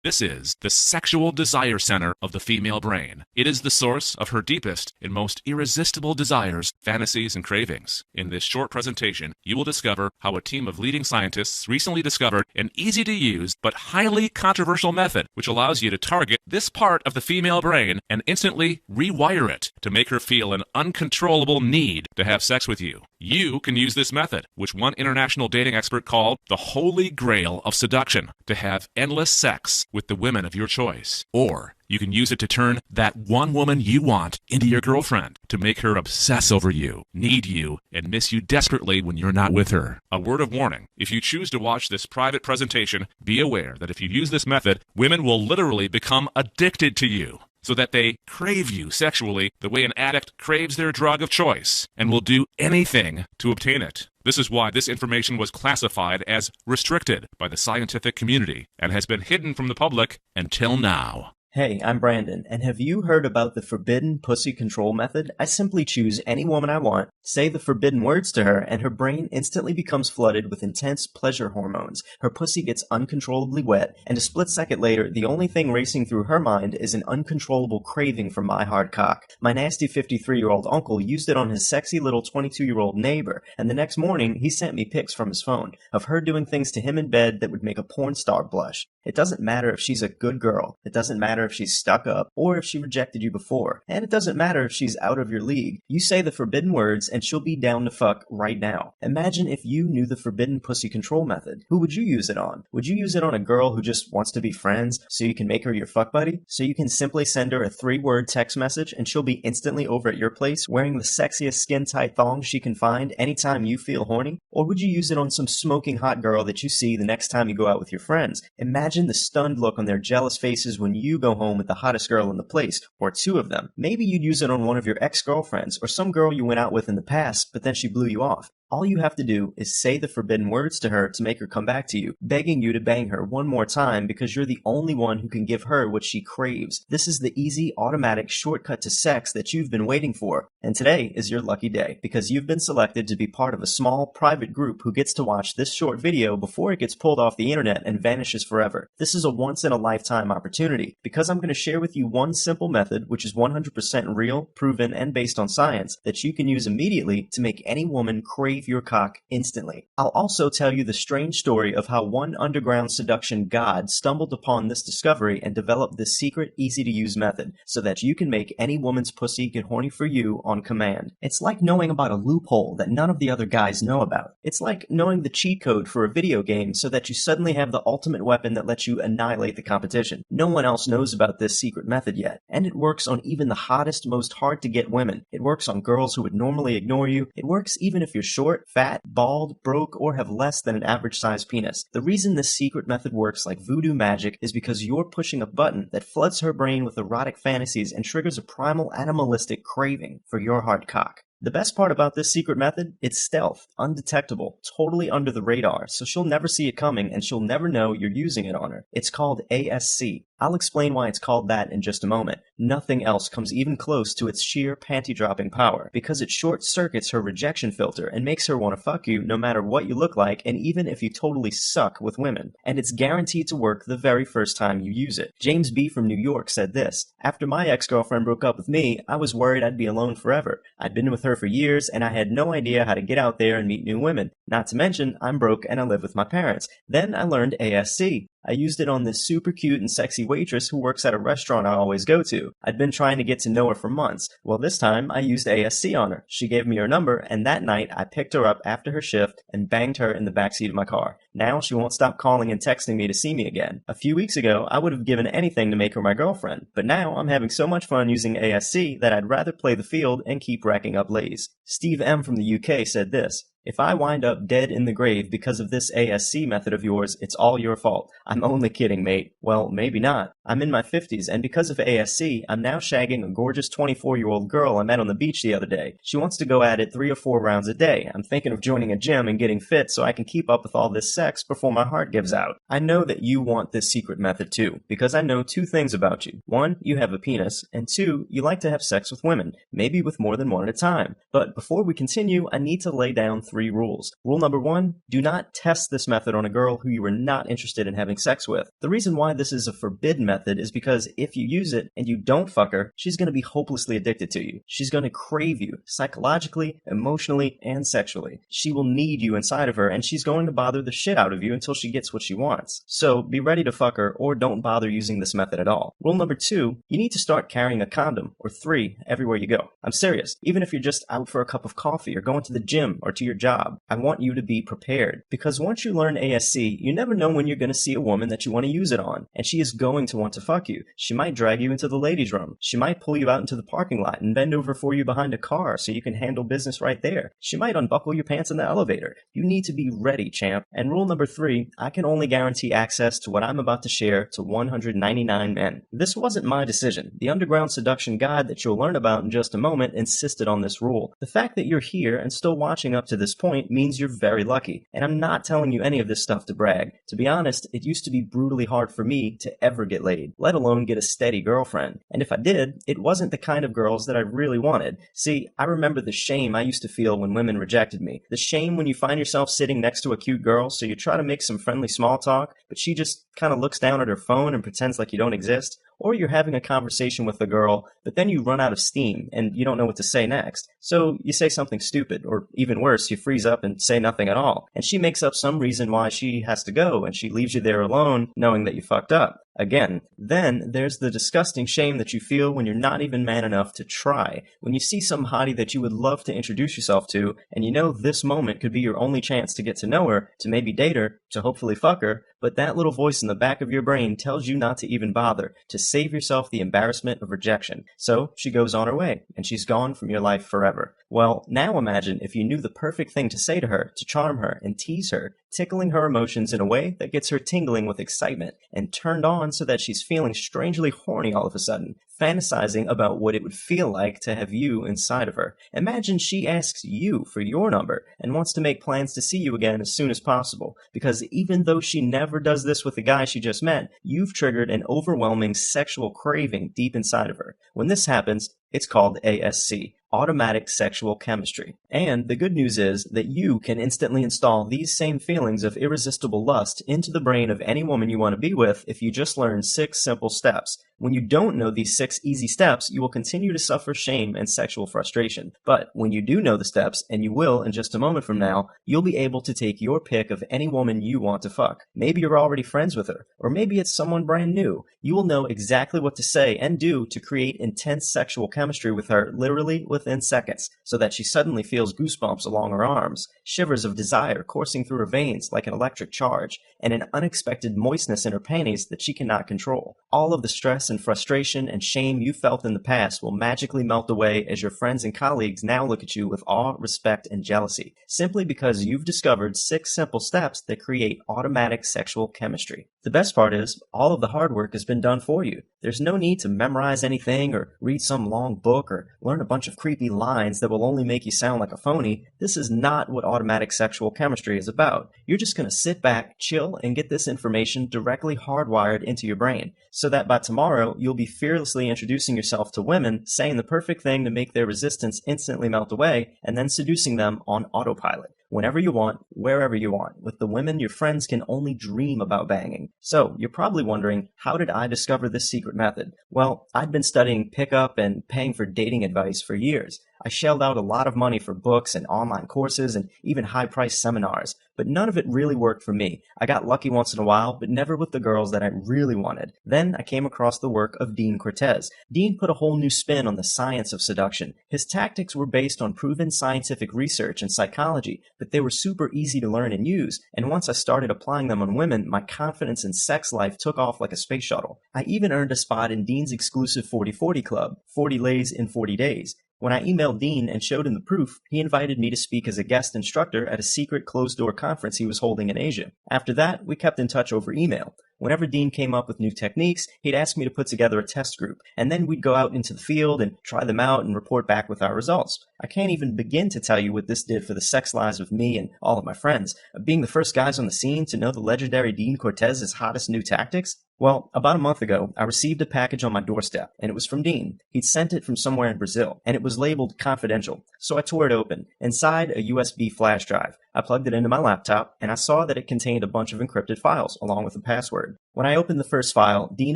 This is the sexual desire center of the female brain. It is the source of her deepest and most irresistible desires, fantasies, and cravings. In this short presentation, you will discover how a team of leading scientists recently discovered an easy-to-use but highly controversial method which allows you to target this part of the female brain and instantly rewire it to make her feel an uncontrollable need to have sex with you. You can use this method, which one international dating expert called the holy grail of seduction, to have endless sex with the women of your choice. Or you can use it to turn that one woman you want into your girlfriend, to make her obsess over you, need you, and miss you desperately when you're not with her. A word of warning: if you choose to watch this private presentation, be aware that if you use this method, women will literally become addicted to you, so that they crave you sexually the way an addict craves their drug of choice, and will do anything to obtain it. This is why this information was classified as restricted by the scientific community and has been hidden from the public until now. Hey, I'm Brandon, and have you heard about the forbidden pussy control method? I simply choose any woman I want, say the forbidden words to her, and her brain instantly becomes flooded with intense pleasure hormones. Her pussy gets uncontrollably wet, and a split second later, the only thing racing through her mind is an uncontrollable craving for my hard cock. My nasty 53-year-old uncle used it on his sexy little 22-year-old neighbor, and the next morning, he sent me pics from his phone of her doing things to him in bed that would make a porn star blush. It doesn't matter if she's a good girl. It doesn't matter if she's stuck up or if she rejected you before. And it doesn't matter if she's out of your league. You say the forbidden words and she'll be down to fuck right now. Imagine if you knew the forbidden pussy control method. Who would you use it on? Would you use it on a girl who just wants to be friends so you can make her your fuck buddy? So you can simply send her a 3-word text message and she'll be instantly over at your place wearing the sexiest skin-tight thong she can find anytime you feel horny? Or would you use it on some smoking hot girl that you see the next time you go out with your friends? Imagine the stunned look on their jealous faces when you go home with the hottest girl in the place, or 2 of them. Maybe you'd use it on one of your ex-girlfriends, or some girl you went out with in the past, but then she blew you off. All you have to do is say the forbidden words to her to make her come back to you, begging you to bang her one more time because you're the only one who can give her what she craves. This is the easy, automatic shortcut to sex that you've been waiting for. And today is your lucky day, because you've been selected to be part of a small, private group who gets to watch this short video before it gets pulled off the internet and vanishes forever. This is a once-in-a-lifetime opportunity, because I'm going to share with you one simple method, which is 100% real, proven, and based on science, that you can use immediately to make any woman crave your cock instantly. I'll also tell you the strange story of how one underground seduction god stumbled upon this discovery and developed this secret, easy-to-use method so that you can make any woman's pussy get horny for you on command. It's like knowing about a loophole that none of the other guys know about. It's like knowing the cheat code for a video game so that you suddenly have the ultimate weapon that lets you annihilate the competition. No one else knows about this secret method yet, and it works on even the hottest, most hard-to-get women. It works on girls who would normally ignore you. It works even if you're short, fat, bald, broke, or have less than an average-sized penis. The reason this secret method works like voodoo magic is because you're pushing a button that floods her brain with erotic fantasies and triggers a primal animalistic craving for your hard cock. The best part about this secret method, it's stealth, undetectable, totally under the radar, so she'll never see it coming and she'll never know you're using it on her. It's called ASC. I'll explain why it's called that in just a moment. Nothing else comes even close to its sheer panty-dropping power, because it short-circuits her rejection filter and makes her want to fuck you no matter what you look like and even if you totally suck with women. And it's guaranteed to work the very first time you use it. James B. from New York said this: "After my ex-girlfriend broke up with me, I was worried I'd be alone forever. I'd been with her for years and I had no idea how to get out there and meet new women. Not to mention, I'm broke and I live with my parents. Then I learned ASC. I used it on this super cute and sexy waitress who works at a restaurant I always go to. I'd been trying to get to know her for months. Well, this time I used ASC on her. She gave me her number, and that night I picked her up after her shift and banged her in the backseat of my car. Now she won't stop calling and texting me to see me again. A few weeks ago, I would have given anything to make her my girlfriend, but now I'm having so much fun using ASC that I'd rather play the field and keep racking up lays." Steve M. from the UK said this: "If I wind up dead in the grave because of this ASC method of yours, it's all your fault. I'm only kidding, mate. Well, maybe not. I'm in my 50s, and because of ASC, I'm now shagging a gorgeous 24-year-old girl I met on the beach the other day. She wants to go at it 3 or 4 rounds a day. I'm thinking of joining a gym and getting fit so I can keep up with all this sex before my heart gives out. I know that you want this secret method too, because I know 2 things about you. 1, you have a penis, and 2, you like to have sex with women, maybe with more than one at a time. But before we continue, I need to lay down 3 rules. Rule number 1, do not test this method on a girl who you are not interested in having sex with. The reason why this is a forbidden method is because if you use it and you don't fuck her, she's going to be hopelessly addicted to you. She's going to crave you, psychologically, emotionally, and sexually. She will need you inside of her, and she's going to bother the shit out of you until she gets what she wants. So be ready to fuck her, or don't bother using this method at all. Rule number 2, you need to start carrying a condom, or 3, everywhere you go. I'm serious. Even if you're just out for a cup of coffee, or going to the gym, or to your job, I want you to be prepared. Because once you learn ASC, you never know when you're going to see a woman that you want to use it on, and she is going to want to fuck you. She might drag you into the ladies' room. She might pull you out into the parking lot and bend over for you behind a car so you can handle business right there. She might unbuckle your pants in the elevator. You need to be ready, champ. And rule number 3, I can only guarantee access to what I'm about to share to 199 men. This wasn't my decision. The Underground Seduction Guide that you'll learn about in just a moment insisted on this rule. The fact that you're here and still watching up to this point means you're very lucky. And I'm not telling you any of this stuff to brag. To be honest, it used to be brutally hard for me to ever get laid, let alone get a steady girlfriend. And if I did, it wasn't the kind of girls that I really wanted. See, I remember the shame I used to feel when women rejected me. The shame when you find yourself sitting next to a cute girl, so you try to make some friendly small talk, but she just kind of looks down at her phone and pretends like you don't exist. Or you're having a conversation with a girl, but then you run out of steam and you don't know what to say next. So you say something stupid, or even worse, you freeze up and say nothing at all. And she makes up some reason why she has to go, and she leaves you there alone knowing that you fucked up. Again, then there's the disgusting shame that you feel when you're not even man enough to try. When you see some hottie that you would love to introduce yourself to, and you know this moment could be your only chance to get to know her, to maybe date her, to hopefully fuck her, but that little voice in the back of your brain tells you not to even bother, to save yourself the embarrassment of rejection. So she goes on her way, and she's gone from your life forever. Well, now imagine if you knew the perfect thing to say to her, to charm her and tease her, tickling her emotions in a way that gets her tingling with excitement and turned on so that she's feeling strangely horny all of a sudden, fantasizing about what it would feel like to have you inside of her. Imagine she asks you for your number and wants to make plans to see you again as soon as possible, because even though she never does this with the guy she just met, you've triggered an overwhelming sexual craving deep inside of her. When this happens, it's called ASC, automatic sexual chemistry. And the good news is that you can instantly install these same feelings of irresistible lust into the brain of any woman you want to be with if you just learn 6 simple steps. When you don't know these 6 easy steps, you will continue to suffer shame and sexual frustration. But when you do know the steps, and you will in just a moment from now, you'll be able to take your pick of any woman you want to fuck. Maybe you're already friends with her, or maybe it's someone brand new. You will know exactly what to say and do to create intense sexual chemistry with her literally within seconds, so that she suddenly feels goosebumps along her arms, shivers of desire coursing through her veins like an electric charge, and an unexpected moistness in her panties that she cannot control. All of the stress and frustration and shame you felt in the past will magically melt away as your friends and colleagues now look at you with awe, respect, and jealousy, simply because you've discovered 6 simple steps that create automatic sexual chemistry. The best part is, all of the hard work has been done for you. There's no need to memorize anything or read some long book or learn a bunch of creepy lines that will only make you sound like a phony. This is not what automatic sexual chemistry is about. You're just going to sit back, chill, and get this information directly hardwired into your brain, so that by tomorrow you'll be fearlessly introducing yourself to women, saying the perfect thing to make their resistance instantly melt away, and then seducing them on autopilot. Whenever you want, wherever you want, with the women your friends can only dream about banging. So, you're probably wondering, how did I discover this secret method? Well, I'd been studying pickup and paying for dating advice for years. I shelled out a lot of money for books and online courses and even high-priced seminars, but none of it really worked for me. I got lucky once in a while, but never with the girls that I really wanted. Then I came across the work of Dean Cortez. Dean put a whole new spin on the science of seduction. His tactics were based on proven scientific research and psychology, but they were super easy to learn and use, and once I started applying them on women, my confidence in sex life took off like a space shuttle. I even earned a spot in Dean's exclusive 40-40 club, 40 lays in 40 days. When I emailed Dean and showed him the proof, he invited me to speak as a guest instructor at a secret closed-door conference he was holding in Asia. After that, we kept in touch over email. Whenever Dean came up with new techniques, he'd ask me to put together a test group, and then we'd go out into the field and try them out and report back with our results. I can't even begin to tell you what this did for the sex lives of me and all of my friends. Being the first guys on the scene to know the legendary Dean Cortez's hottest new tactics? Well, about a month ago, I received a package on my doorstep, and it was from Dean. He'd sent it from somewhere in Brazil, and it was labeled confidential. So I tore it open. Inside, a USB flash drive. I plugged it into my laptop, and I saw that it contained a bunch of encrypted files, along with a password. When I opened the first file, Dean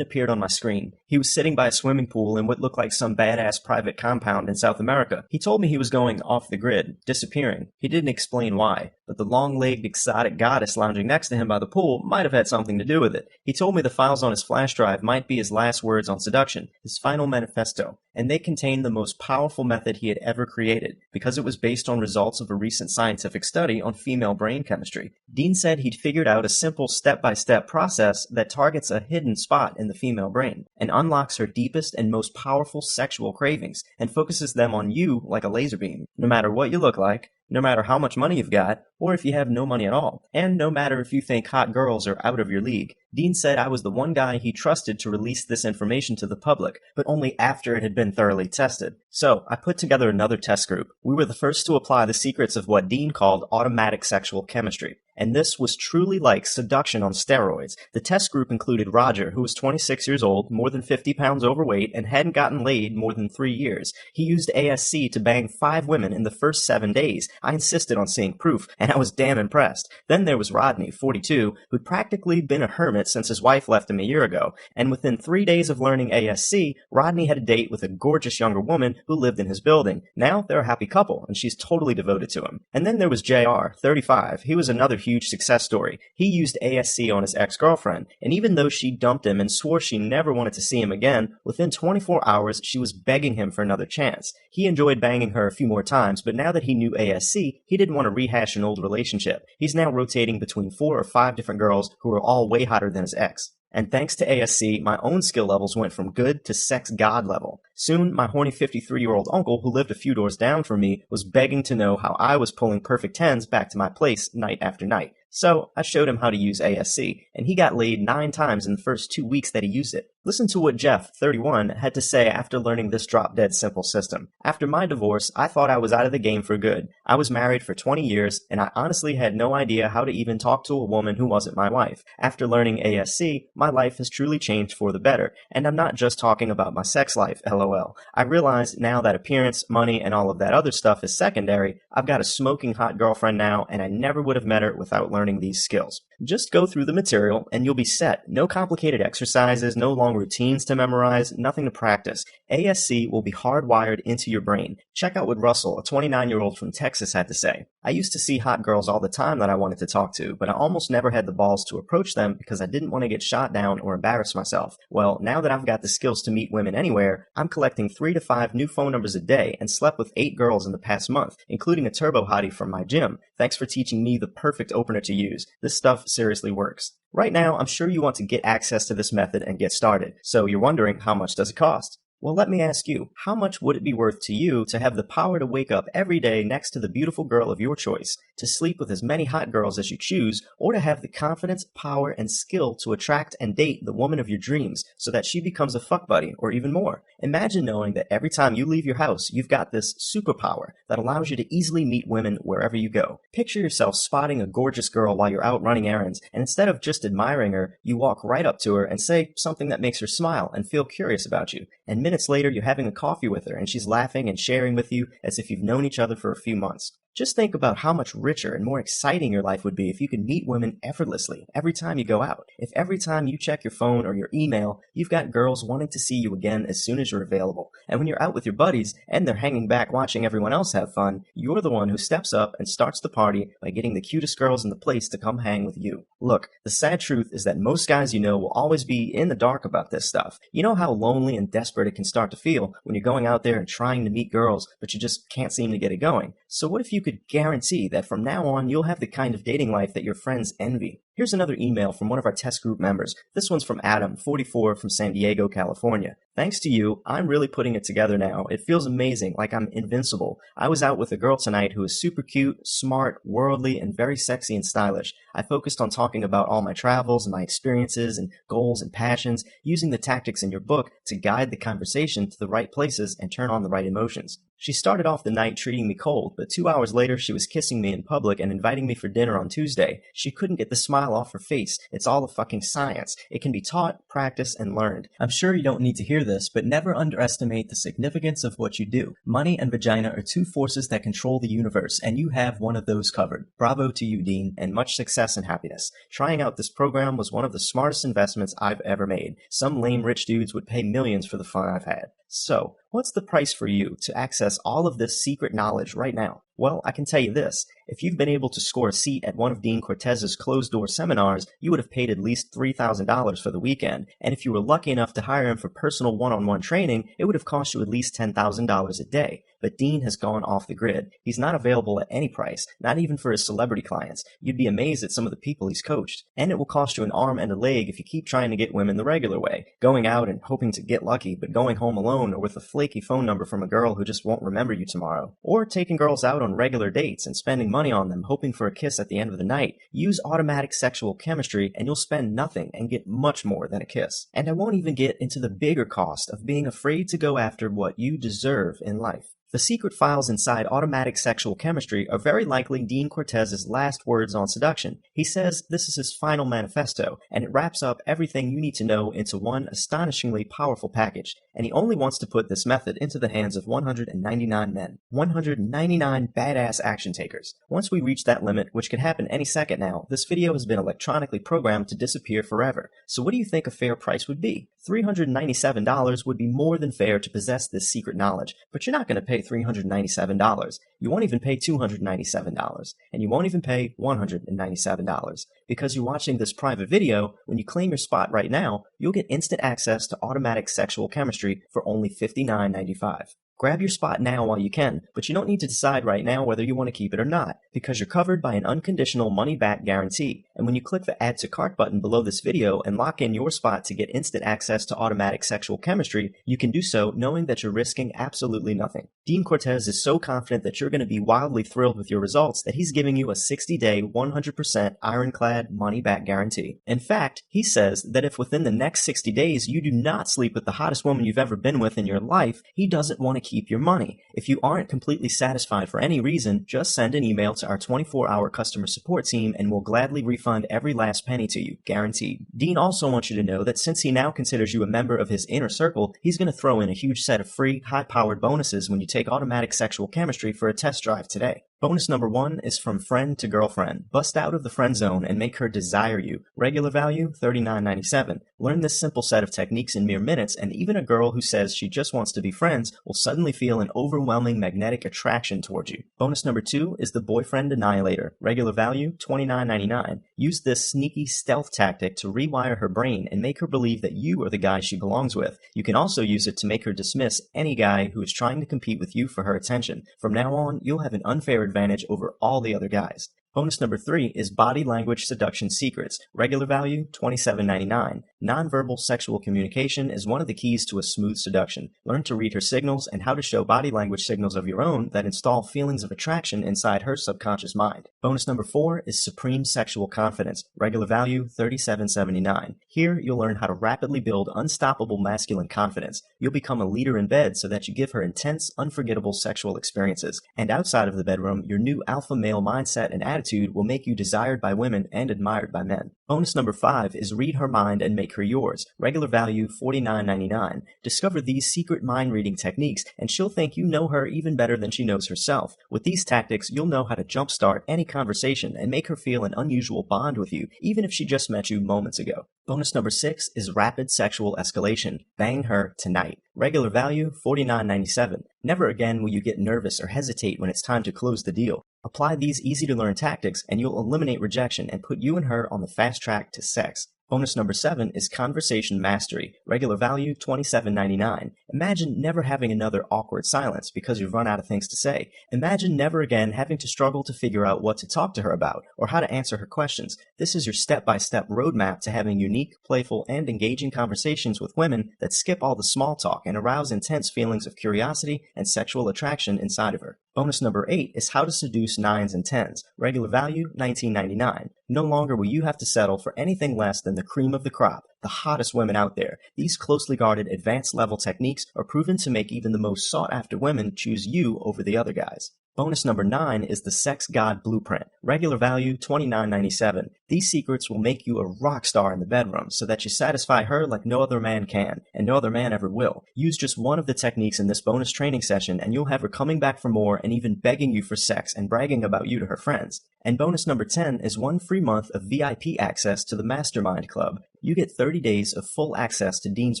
appeared on my screen. He was sitting by a swimming pool in what looked like some badass private compound in South America. He told me he was going off the grid, disappearing. He didn't explain why, but the long-legged exotic goddess lounging next to him by the pool might have had something to do with it. He told me the files on his flash drive might be his last words on seduction, his final manifesto, and they contained the most powerful method he had ever created, because it was based on results of a recent scientific study on female brain chemistry. Dean said he'd figured out a simple step-by-step process that targets a hidden spot in the female brain and unlocks her deepest and most powerful sexual cravings and focuses them on you like a laser beam, no matter what you look like, no matter how much money you've got, or if you have no money at all, and no matter if you think hot girls are out of your league. Dean said I was the one guy he trusted to release this information to the public, but only after it had been thoroughly tested. So, I put together another test group. We were the first to apply the secrets of what Dean called automatic sexual chemistry. And this was truly like seduction on steroids. The test group included Roger, who was 26 years old, more than 50 pounds overweight, and hadn't gotten laid more than 3 years. He used ASC to bang 5 women in the first 7 days. I insisted on seeing proof, and I was damn impressed. Then there was Rodney, 42, who'd practically been a hermit since his wife left him a year ago. And within 3 days of learning ASC, Rodney had a date with a gorgeous younger woman who lived in his building. Now they're a happy couple, and she's totally devoted to him. And then there was JR, 35. He was another huge success story. He used ASC on his ex-girlfriend, and even though she dumped him and swore she never wanted to see him again, within 24 hours she was begging him for another chance. He enjoyed banging her a few more times, but now that he knew ASC, he didn't want to rehash an old relationship. He's now rotating between 4 or 5 different girls who are all way hotter than his ex. And thanks to ASC, my own skill levels went from good to sex god level. Soon, my horny 53-year-old uncle, who lived a few doors down from me, was begging to know how I was pulling perfect 10s back to my place night after night. So, I showed him how to use ASC, and he got laid 9 times in the first 2 weeks that he used it. Listen to what Jeff, 31, had to say after learning this drop-dead simple system. After my divorce, I thought I was out of the game for good. I was married for 20 years, and I honestly had no idea how to even talk to a woman who wasn't my wife. After learning ASC, my life has truly changed for the better, and I'm not just talking about my sex life, LOL. I realize now that appearance, money, and all of that other stuff is secondary. I've got a smoking hot girlfriend now, and I never would have met her without learning these skills. Just go through the material and you'll be set. No complicated exercises, no long routines to memorize, nothing to practice. ASC will be hardwired into your brain. Check out what Russell, a 29-year-old from Texas, had to say. I used to see hot girls all the time that I wanted to talk to, but I almost never had the balls to approach them because I didn't want to get shot down or embarrass myself. Well, now that I've got the skills to meet women anywhere, I'm collecting 3 to 5 new phone numbers a day and slept with 8 girls in the past month, including a turbo hottie from my gym. Thanks for teaching me the perfect opener to use. This stuff seriously works. Right now, I'm sure you want to get access to this method and get started, so you're wondering how much does it cost? Well, let me ask you, how much would it be worth to you to have the power to wake up every day next to the beautiful girl of your choice, to sleep with as many hot girls as you choose, or to have the confidence, power, and skill to attract and date the woman of your dreams so that she becomes a fuck buddy or even more? Imagine knowing that every time you leave your house, you've got this superpower that allows you to easily meet women wherever you go. Picture yourself spotting a gorgeous girl while you're out running errands, and instead of just admiring her, you walk right up to her and say something that makes her smile and feel curious about you. And minutes later, you're having a coffee with her and she's laughing and sharing with you as if you've known each other for a few months. Just think about how much richer and more exciting your life would be if you could meet women effortlessly every time you go out. If every time you check your phone or your email, you've got girls wanting to see you again as soon as you're available. And when you're out with your buddies and they're hanging back watching everyone else have fun, you're the one who steps up and starts the party by getting the cutest girls in the place to come hang with you. Look, the sad truth is that most guys you know will always be in the dark about this stuff. You know how lonely and desperate it can start to feel when you're going out there and trying to meet girls, but you just can't seem to get it going. So what if you could guarantee that from now on you'll have the kind of dating life that your friends envy? Here's another email from one of our test group members. This one's from Adam, 44, from San Diego, California. Thanks to you, I'm really putting it together now. It feels amazing, like I'm invincible. I was out with a girl tonight who is super cute, smart, worldly, and very sexy and stylish. I focused on talking about all my travels and my experiences and goals and passions, using the tactics in your book to guide the conversation to the right places and turn on the right emotions. She started off the night treating me cold, but 2 hours later she was kissing me in public and inviting me for dinner on Tuesday. She couldn't get the smile off her face. It's all a fucking science. It can be taught, practiced, and learned. I'm sure you don't need to hear this, but never underestimate the significance of what you do. Money and vagina are two forces that control the universe, and you have one of those covered. Bravo to you, Dean, and much success and happiness. Trying out this program was one of the smartest investments I've ever made. Some lame rich dudes would pay millions for the fun I've had. So, what's the price for you to access all of this secret knowledge right now? Well, I can tell you this. If you've been able to score a seat at one of Dean Cortez's closed-door seminars, you would have paid at least $3,000 for the weekend. And if you were lucky enough to hire him for personal one-on-one training, it would have cost you at least $10,000 a day. But Dean has gone off the grid. He's not available at any price, not even for his celebrity clients. You'd be amazed at some of the people he's coached. And it will cost you an arm and a leg if you keep trying to get women the regular way, going out and hoping to get lucky, but going home alone or with a flaky phone number from a girl who just won't remember you tomorrow. Or taking girls out on regular dates and spending money on them, hoping for a kiss at the end of the night. Use automatic sexual chemistry and you'll spend nothing and get much more than a kiss. And I won't even get into the bigger cost of being afraid to go after what you deserve in life. The secret files inside automatic sexual chemistry are very likely Dean Cortez's last words on seduction. He says this is his final manifesto, and it wraps up everything you need to know into one astonishingly powerful package. And he only wants to put this method into the hands of 199 men. 199 badass action takers. Once we reach that limit, which could happen any second now, this video has been electronically programmed to disappear forever. So what do you think a fair price would be? $397 would be more than fair to possess this secret knowledge, but you're not going to pay $397. You won't even pay $297, and you won't even pay $197. Because you're watching this private video, when you claim your spot right now, you'll get instant access to automatic sexual chemistry for only $59.95. Grab your spot now while you can, but you don't need to decide right now whether you want to keep it or not, because you're covered by an unconditional money-back guarantee. And when you click the Add to Cart button below this video and lock in your spot to get instant access to automatic sexual chemistry, you can do so knowing that you're risking absolutely nothing. Dean Cortez is so confident that you're going to be wildly thrilled with your results that he's giving you a 60-day, 100% ironclad money-back guarantee. In fact, he says that if within the next 60 days you do not sleep with the hottest woman you've ever been with in your life, he doesn't want to keep your money. If you aren't completely satisfied for any reason, just send an email to our 24-hour customer support team and we'll gladly refund every last penny to you, guaranteed. Dean also wants you to know that since he now considers you a member of his inner circle, he's going to throw in a huge set of free, high-powered bonuses when you take automatic sexual chemistry for a test drive today. Bonus number 1 is from friend to girlfriend. Bust out of the friend zone and make her desire you. Regular value, $39.97. Learn this simple set of techniques in mere minutes, and even a girl who says she just wants to be friends will suddenly feel an overwhelming magnetic attraction towards you. Bonus number 2 is the boyfriend annihilator. Regular value, $29.99. Use this sneaky stealth tactic to rewire her brain and make her believe that you are the guy she belongs with. You can also use it to make her dismiss any guy who is trying to compete with you for her attention. From now on, you'll have an unfair advantage over all the other guys. Bonus number 3 is Body Language Seduction Secrets. Regular value, $27.99. Nonverbal sexual communication is one of the keys to a smooth seduction. Learn to read her signals and how to show body language signals of your own that install feelings of attraction inside her subconscious mind. Bonus number 4 is Supreme Sexual Confidence. Regular value, $37.79. Here, you'll learn how to rapidly build unstoppable masculine confidence. You'll become a leader in bed so that you give her intense, unforgettable sexual experiences. And outside of the bedroom, your new alpha male mindset and attitude will make you desired by women and admired by men. Bonus number 5 is Read Her Mind and Make Her Yours. Regular value, $49.99. Discover these secret mind reading techniques and she'll think you know her even better than she knows herself. With these tactics, you'll know how to jumpstart any conversation and make her feel an unusual bond with you, even if she just met you moments ago. Bonus number 6 is Rapid Sexual Escalation. Bang her tonight. Regular value, $49.97. Never again will you get nervous or hesitate when it's time to close the deal. Apply these easy-to-learn tactics and you'll eliminate rejection and put you and her on the fast track to sex. Bonus number 7 is Conversation Mastery, regular value $27.99. Imagine never having another awkward silence because you've run out of things to say. Imagine never again having to struggle to figure out what to talk to her about or how to answer her questions. This is your step-by-step roadmap to having unique, playful, and engaging conversations with women that skip all the small talk and arouse intense feelings of curiosity and sexual attraction inside of her. Bonus number 8 is How to Seduce 9s and 10s, regular value $19.99. No longer will you have to settle for anything less than the cream of the crop, the hottest women out there. These closely guarded advanced level techniques are proven to make even the most sought after women choose you over the other guys. Bonus number 9 is the Sex God Blueprint, regular value $29.97. These secrets will make you a rock star in the bedroom so that you satisfy her like no other man can, and no other man ever will. Use just one of the techniques in this bonus training session and you'll have her coming back for more and even begging you for sex and bragging about you to her friends. And bonus number 10 is 1 free month of VIP access to the Mastermind Club. You get 30 days of full access to Dean's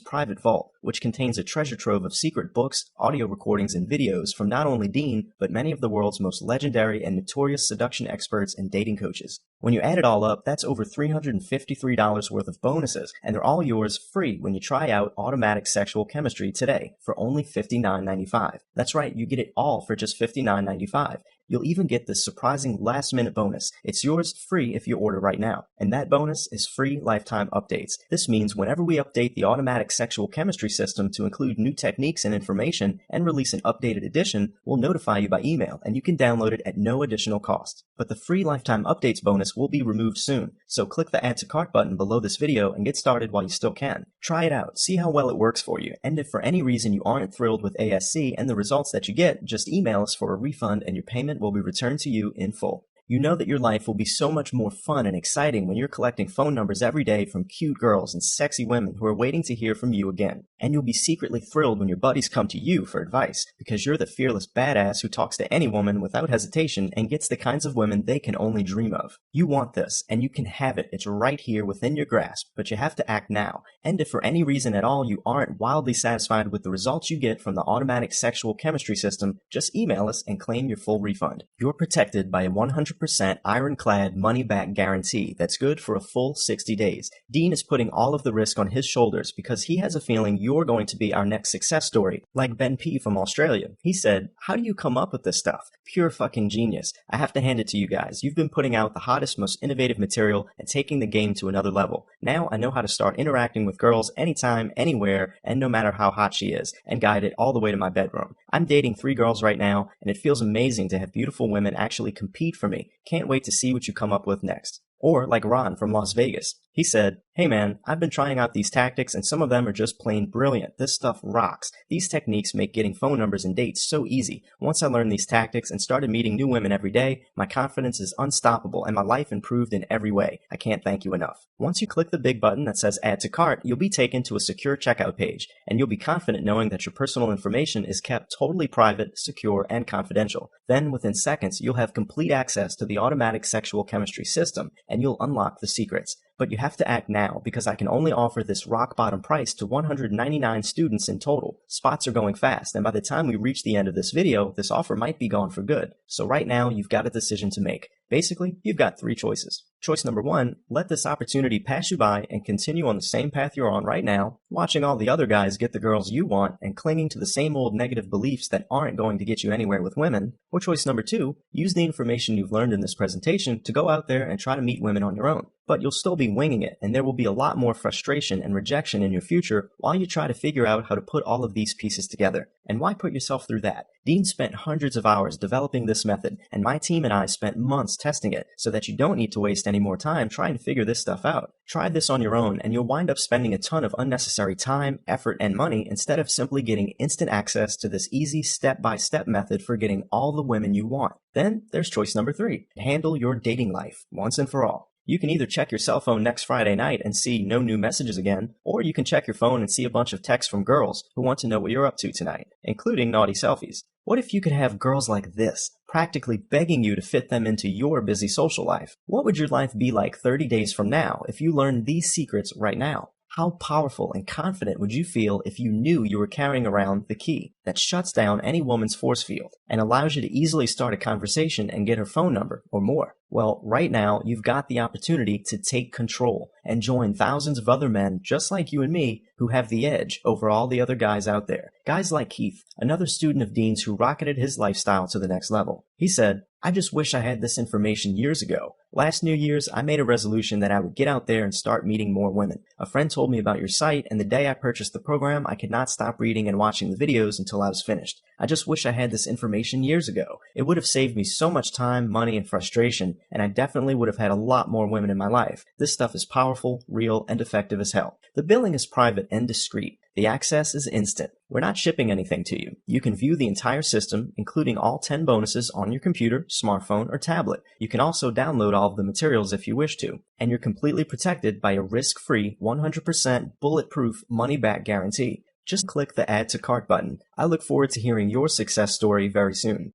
private vault, which contains a treasure trove of secret books, audio recordings, and videos from not only Dean, but many of the world's most legendary and notorious seduction experts and dating coaches. When you add it all up, that's over $353 worth of bonuses, and they're all yours free when you try out Automatic Sexual Chemistry today for only $59.95. That's right, you get it all for just $59.95. You'll even get this surprising last-minute bonus. It's yours free if you order right now. And that bonus is free lifetime updates. This means whenever we update the Automatic Sexual Chemistry system to include new techniques and information and release an updated edition, we'll notify you by email, and you can download it at no additional cost. But the free lifetime updates bonus will be removed soon, so click the Add to Cart button below this video and get started while you still can. Try it out, see how well it works for you, and if for any reason you aren't thrilled with ASC and the results that you get, just email us for a refund and your payment will be returned to you in full. You know that your life will be so much more fun and exciting when you're collecting phone numbers every day from cute girls and sexy women who are waiting to hear from you again. And you'll be secretly thrilled when your buddies come to you for advice, because you're the fearless badass who talks to any woman without hesitation and gets the kinds of women they can only dream of. You want this, and you can have it. It's right here within your grasp, but you have to act now. And if for any reason at all you aren't wildly satisfied with the results you get from the Automatic Sexual Chemistry system, just email us and claim your full refund. You're protected by a 100% ironclad money-back guarantee that's good for a full 60 days. Dean is putting all of the risk on his shoulders because he has a feeling you're going to be our next success story, like Ben P. from Australia. He said, "How do you come up with this stuff? Pure fucking genius. I have to hand it to you guys. You've been putting out the hottest, most innovative material and taking the game to another level. Now I know how to start interacting with girls anytime, anywhere, and no matter how hot she is, and guide it all the way to my bedroom. I'm dating 3 girls right now, and it feels amazing to have beautiful women actually compete for me. Can't wait to see what you come up with next." Or like Ron from Las Vegas. He said, "Hey man, I've been trying out these tactics and some of them are just plain brilliant. This stuff rocks. These techniques make getting phone numbers and dates so easy. Once I learned these tactics and started meeting new women every day, my confidence is unstoppable and my life improved in every way. I can't thank you enough." Once you click the big button that says Add to Cart, you'll be taken to a secure checkout page, and you'll be confident knowing that your personal information is kept totally private, secure, and confidential. Then, within seconds, you'll have complete access to the Automatic Sexual Chemistry system, and you'll unlock the secrets. But you have to act now, because I can only offer this rock-bottom price to 199 students in total. Spots are going fast, and by the time we reach the end of this video, this offer might be gone for good. So right now, you've got a decision to make. Basically, you've got 3 choices. Choice number 1, let this opportunity pass you by and continue on the same path you're on right now, watching all the other guys get the girls you want and clinging to the same old negative beliefs that aren't going to get you anywhere with women. Or choice number 2, use the information you've learned in this presentation to go out there and try to meet women on your own. But you'll still be winging it, and there will be a lot more frustration and rejection in your future while you try to figure out how to put all of these pieces together. And why put yourself through that? Dean spent hundreds of hours developing this method, and my team and I spent months testing it so that you don't need to waste any more time trying to figure this stuff out. Try this on your own, and you'll wind up spending a ton of unnecessary time, effort, and money instead of simply getting instant access to this easy step-by-step method for getting all the women you want. Then there's choice number 3, handle your dating life once and for all. You can either check your cell phone next Friday night and see no new messages again, or you can check your phone and see a bunch of texts from girls who want to know what you're up to tonight, including naughty selfies. What if you could have girls like this, practically begging you to fit them into your busy social life? What would your life be like 30 days from now if you learned these secrets right now? How powerful and confident would you feel if you knew you were carrying around the key that shuts down any woman's force field and allows you to easily start a conversation and get her phone number or more? Well, right now, you've got the opportunity to take control and join thousands of other men just like you and me who have the edge over all the other guys out there. Guys like Keith, another student of Dean's who rocketed his lifestyle to the next level. He said, "I just wish I had this information years ago. Last New Year's, I made a resolution that I would get out there and start meeting more women. A friend told me about your site, and the day I purchased the program, I could not stop reading and watching the videos until I was finished. I just wish I had this information years ago. It would have saved me so much time, money, and frustration, and I definitely would have had a lot more women in my life. This stuff is powerful, real, and effective as hell." The billing is private and discreet. The access is instant. We're not shipping anything to you. You can view the entire system, including all 10 bonuses, on your computer, smartphone, or tablet. You can also download all of the materials if you wish to. And you're completely protected by a risk-free, 100% bulletproof money-back guarantee. Just click the Add to Cart button. I look forward to hearing your success story very soon.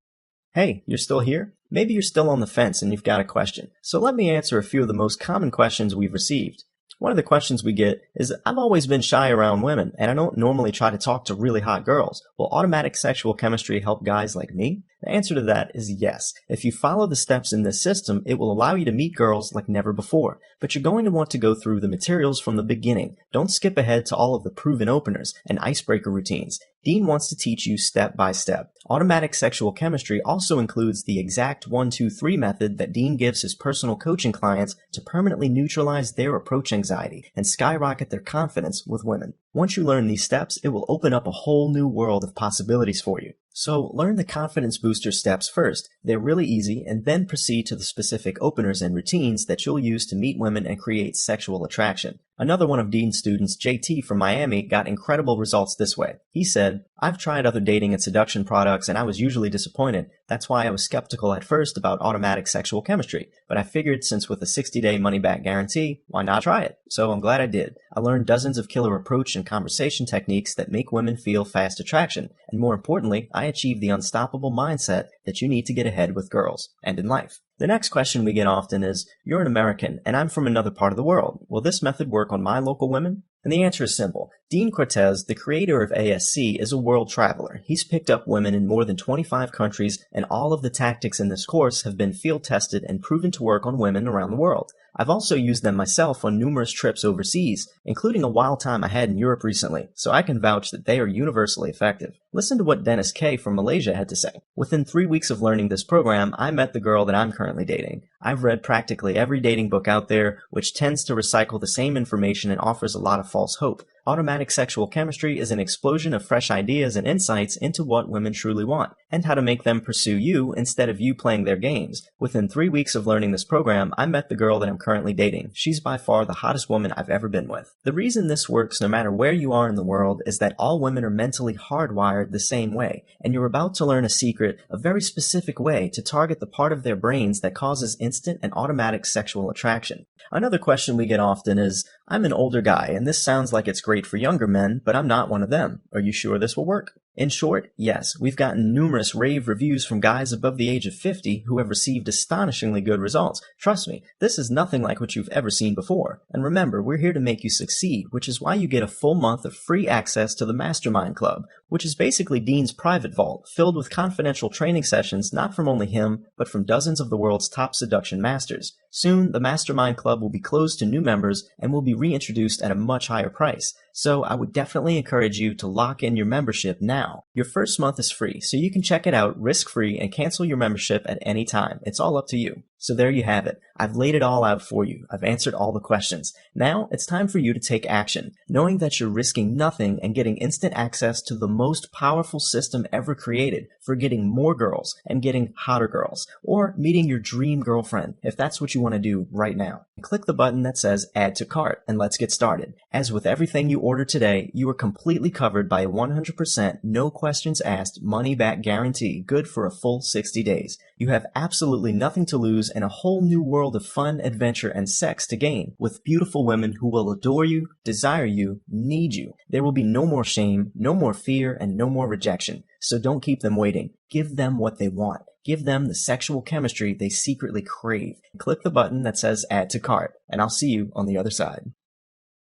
Hey, you're still here? Maybe you're still on the fence and you've got a question. So let me answer a few of the most common questions we've received. One of the questions we get is, I've always been shy around women, and I don't normally try to talk to really hot girls. Will automatic sexual chemistry help guys like me? The answer to that is yes. If you follow the steps in this system, it will allow you to meet girls like never before. But you're going to want to go through the materials from the beginning. Don't skip ahead to all of the proven openers and icebreaker routines. Dean wants to teach you step by step. Automatic sexual chemistry also includes the exact 1-2-3 method that Dean gives his personal coaching clients to permanently neutralize their approach anxiety and skyrocket their confidence with women. Once you learn these steps, it will open up a whole new world of possibilities for you. So learn the confidence booster steps first. They're really easy, and then proceed to the specific openers and routines that you'll use to meet women and create sexual attraction. Another one of Dean's students, JT from Miami, got incredible results this way. He said, "I've tried other dating and seduction products and I was usually disappointed. That's why I was skeptical at first about automatic sexual chemistry. But I figured since with a 60-day money-back guarantee, why not try it? So I'm glad I did. I learned dozens of killer approach and conversation techniques that make women feel fast attraction. And more importantly, I achieved the unstoppable mindset that you need to get ahead with girls and in life." The next question we get often is, "You're an American and I'm from another part of the world. Will this method work on my local women?" And the answer is simple. Dean Cortez, the creator of ASC, is a world traveler. He's picked up women in more than 25 countries, and all of the tactics in this course have been field tested and proven to work on women around the world. I've also used them myself on numerous trips overseas, including a wild time I had in Europe recently, so I can vouch that they are universally effective. Listen to what Dennis K. from Malaysia had to say. "Within 3 weeks of learning this program, I met the girl that I'm currently dating. I've read practically every dating book out there, which tends to recycle the same information and offers a lot of false hope. Automatic sexual chemistry is an explosion of fresh ideas and insights into what women truly want, and how to make them pursue you instead of you playing their games. Within 3 weeks of learning this program, I met the girl that I'm currently dating. She's by far the hottest woman I've ever been with." The reason this works no matter where you are in the world is that all women are mentally hardwired the same way, and you're about to learn a secret, a very specific way to target the part of their brains that causes instant and automatic sexual attraction. Another question we get often is, "I'm an older guy, and this sounds like it's great for younger men, but I'm not one of them. Are you sure this will work?" In short, yes, we've gotten numerous rave reviews from guys above the age of 50 who have received astonishingly good results. Trust me, this is nothing like what you've ever seen before. And remember, we're here to make you succeed, which is why you get a full month of free access to the Mastermind Club, which is basically Dean's private vault, filled with confidential training sessions not from only him, but from dozens of the world's top seduction masters. Soon, the Mastermind Club will be closed to new members and will be reintroduced at a much higher price. So I would definitely encourage you to lock in your membership now. Your first month is free, so you can check it out risk-free and cancel your membership at any time. It's all up to you. So there you have it. I've laid it all out for you. I've answered all the questions. Now it's time for you to take action, knowing that you're risking nothing and getting instant access to the most powerful system ever created for getting more girls and getting hotter girls, or meeting your dream girlfriend, if that's what you want to do right now. Click the button that says Add to Cart and let's get started. As with everything you order today, you are completely covered by a 100% no questions asked money back guarantee, good for a full 60 days. You have absolutely nothing to lose and a whole new world of fun, adventure, and sex to gain with beautiful women who will adore you, desire you, need you. There will be no more shame, no more fear, and no more rejection. So don't keep them waiting. Give them what they want. Give them the sexual chemistry they secretly crave. Click the button that says Add to Cart, and I'll see you on the other side.